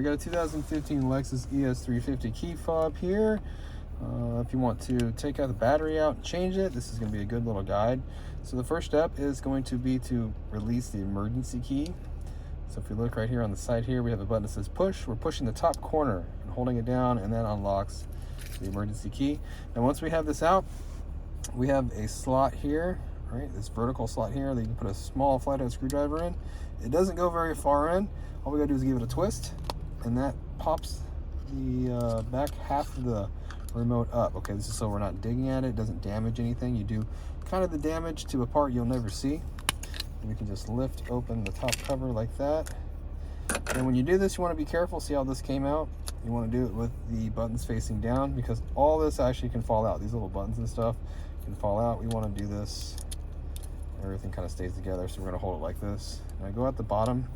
We got a 2015 Lexus ES350 key fob here. If you want to take out the battery out and change it, this is going to be a good little guide. So the first step is going to be to release the emergency key. So if you look right here on the side here, we have a button that says push. We're pushing the top corner and holding it down, and that unlocks the emergency key. And once we have this out, we have a slot here, right? This vertical slot here that you can put a small flathead screwdriver in. It doesn't go very far in. All we gotta do is give it a twist, and that pops the back half of the remote up. Okay, this is so we're not digging at it. It doesn't damage anything. You do kind of the damage to a part you'll never see. And we can just lift open the top cover like that. And when you do this, you want to be careful. See how this came out? You want to do it with the buttons facing down, because all this actually can fall out. These little buttons and stuff can fall out. We want to do this, everything kind of stays together. So we're going to hold it like this. And I go at the bottom,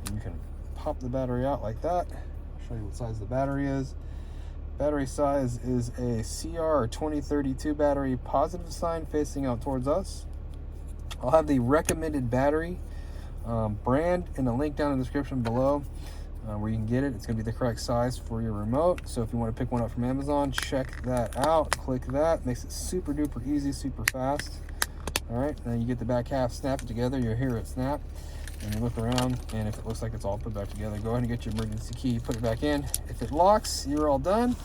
and you can pop the battery out like that. I'll show you what size the battery is. Battery size is a CR 2032 battery, positive sign facing out towards us. I'll have the recommended battery brand and a link down in the description below where you can get it. It's going to be the correct size for your remote. So if you want to pick one up from Amazon, check that out. Click that. Makes it super duper easy, super fast. All right, now you get the back half, snap it together. You'll hear it snap. And you look around, and if it looks like it's all put back together, go ahead and get your emergency key, put it back in. If it locks, you're all done.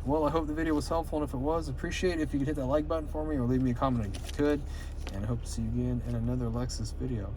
Well, I hope the video was helpful, and if it was, appreciate it if you could hit that like button for me or leave me a comment if you could. And I hope to see you again in another Lexus video.